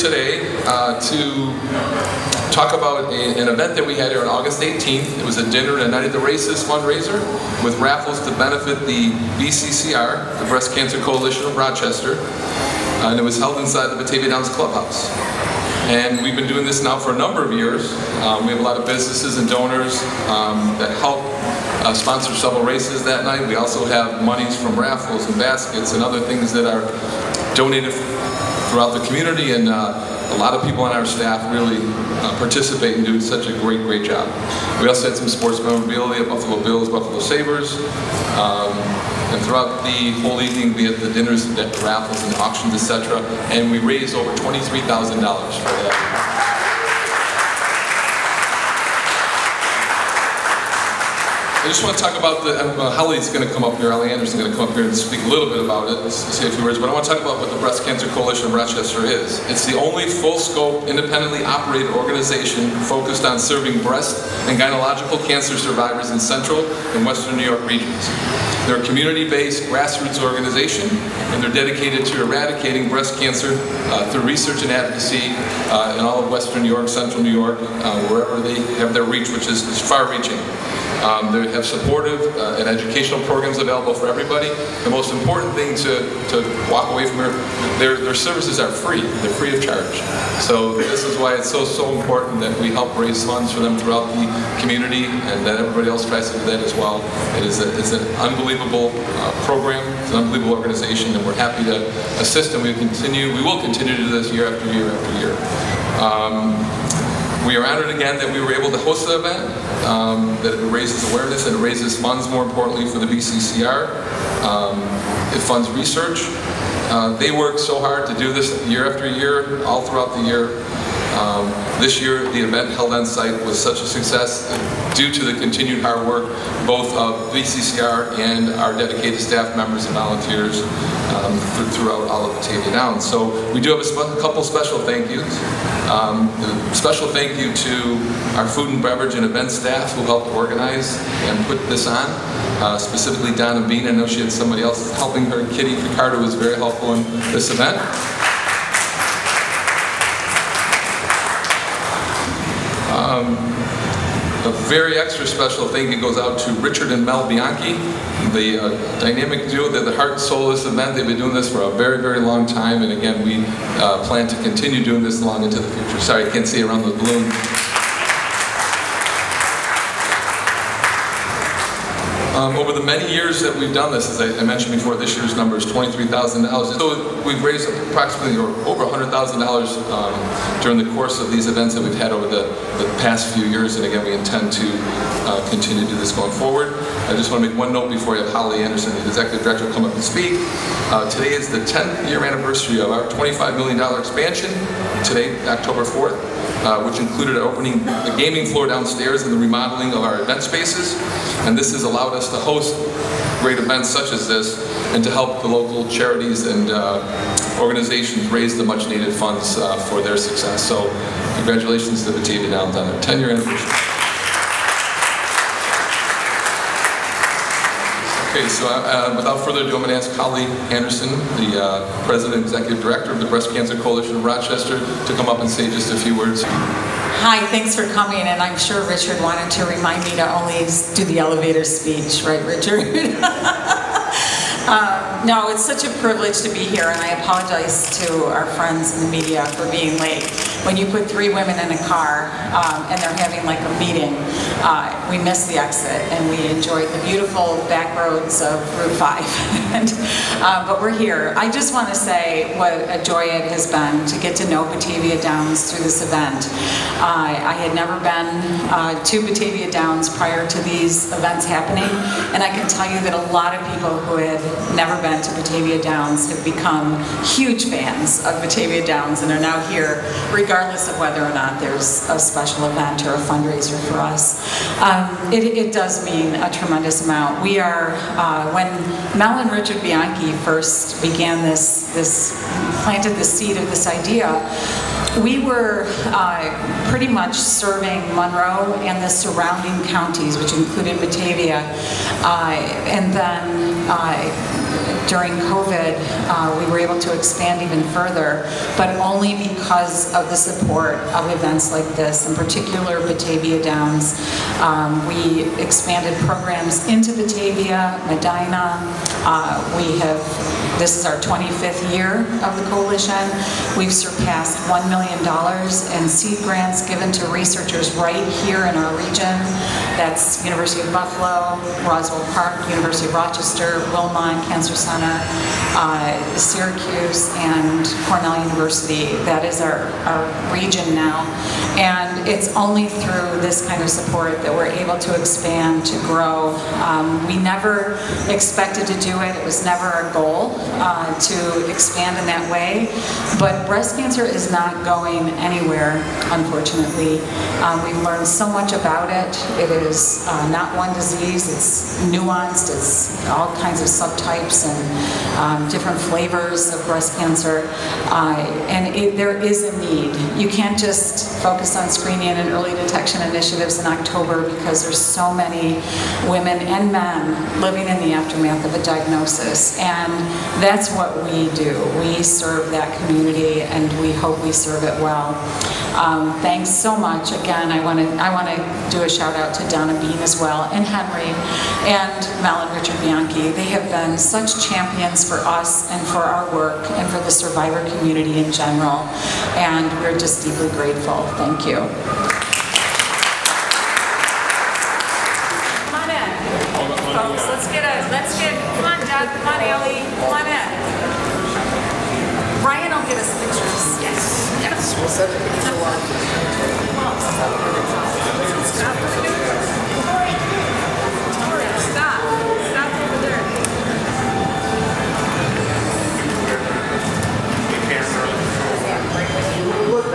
today to talk about an event that we had here on August 18th. It was a dinner and a night at the races fundraiser with raffles to benefit the BCCR, the Breast Cancer Coalition of Rochester, and it was held inside the Batavia Downs Clubhouse. And we've been doing this now for a number of years. We have a lot of businesses and donors that help sponsor several races that night. We also have monies from raffles and baskets and other things that are donated throughout the community, and a lot of people on our staff really participate and do such a great job. We also had some sports memorabilia, Buffalo Bills, Buffalo Sabres, and throughout the whole evening we had the dinners, the raffles and auctions, etc. And we raised over $23,000 for that. I just want to talk about Holly's going to come up here, Holly Anderson is going to come up here and speak a little bit about it, say a few words, but I want to talk about what the Breast Cancer Coalition of Rochester is. It's the only full-scope, independently operated organization focused on serving breast and gynecological cancer survivors in Central and Western New York regions. They're a community-based grassroots organization, and they're dedicated to eradicating breast cancer through research and advocacy in all of Western New York, Central New York, wherever they have their reach, which is far-reaching. They have supportive and educational programs available for everybody. The most important thing to walk away from here, their services are free. They're free of charge. So this is why it's so important that we help raise funds for them throughout the community, and that everybody else tries to do that as well. It's an unbelievable program. It's an unbelievable organization, and we're happy to assist them. We will continue to do this year after year after year. We are honored again that we were able to host the event, that it raises awareness and it raises funds, more importantly, for the BCCR. It funds research. They work so hard to do this year after year, all throughout the year. This year, the event held on site was such a success due to the continued hard work both of BCCR and our dedicated staff members and volunteers throughout all of Batavia Downs. So we do have a couple special thank yous. Special thank you to our food and beverage and event staff who helped organize and put this on. Specifically Donna Bean. I know she had somebody else helping her. Kitty Picardo was very helpful in this event. A very extra special thank you goes out to Richard and Mel Bianchi, the dynamic duo. They're the heart and soul of this event. They've been doing this for a very long time, and again, we plan to continue doing this long into the future. Sorry, I can't see around the balloon. Over the many years that we've done this, as I mentioned before, this year's number is $23,000. So we've raised approximately over $100,000 during the course of these events that we've had over the past few years, and again, we intend to continue to do this going forward. I just want to make one note before I have Holly Anderson, the Executive Director, come up and speak. Today is the 10th year anniversary of our $25 million expansion, today, October 4th. Which included opening the gaming floor downstairs and the remodeling of our event spaces. And this has allowed us to host great events such as this and to help the local charities and organizations raise the much needed funds for their success. So congratulations to Batavia Downs on their 10-year anniversary. Okay, so without further ado, I'm going to ask Holly Anderson, the President and Executive Director of the Breast Cancer Coalition of Rochester, to come up and say just a few words. Hi, thanks for coming, and I'm sure Richard wanted to remind me to only do the elevator speech, right, Richard? No, it's such a privilege to be here, and I apologize to our friends in the media for being late. When you put 3 women in a car and they're having like a meeting, we missed the exit, and we enjoyed the beautiful back roads of Route 5. But we're here. I just want to say what a joy it has been to get to know Batavia Downs through this event. I had never been to Batavia Downs prior to these events happening, and I can tell you that a lot of people who had never been to Batavia Downs have become huge fans of Batavia Downs and are now here regardless of whether or not there's a special event or a fundraiser for us. It does mean a tremendous amount. We are, when Mel and Richard Bianchi first began planted the seed of this idea, we were pretty much serving Monroe and the surrounding counties, which included Batavia, and then during COVID, we were able to expand even further, but only because of the support of events like this, in particular Batavia Downs. We expanded programs into Batavia, Medina. This is our 25th year of the coalition. We've surpassed $1 million in seed grants given to researchers right here in our region. That's University of Buffalo, Roswell Park, University of Rochester, Wilmot Cancer Center, Syracuse, and Cornell University. That is our region now. And it's only through this kind of support that we're able to expand, to grow. We never expected to do it. It was never our goal to expand in that way. But breast cancer is not going anywhere, unfortunately. We've learned so much about it. It is not one disease. It's nuanced. It's all kinds of subtypes and different flavors of breast cancer. There is a need. You can't just focus on screening and early detection initiatives in October because there's so many women and men living in the aftermath of a diagnosis. And that's what we do. We serve that community, and we hope we serve it well. Thanks so much. Again, I want to do a shout out to Donna Bean as well, and Henry, and Mel and Richard Bianchi. They have been such champions for us and for our work and for the survivor community in general, and we're just deeply grateful. Thank you. Come on in, folks. Come on, Doug. Come on, Ellie. Come on in. Ryan will get us pictures. Yes. We'll set it for a while. Stop over there. Look,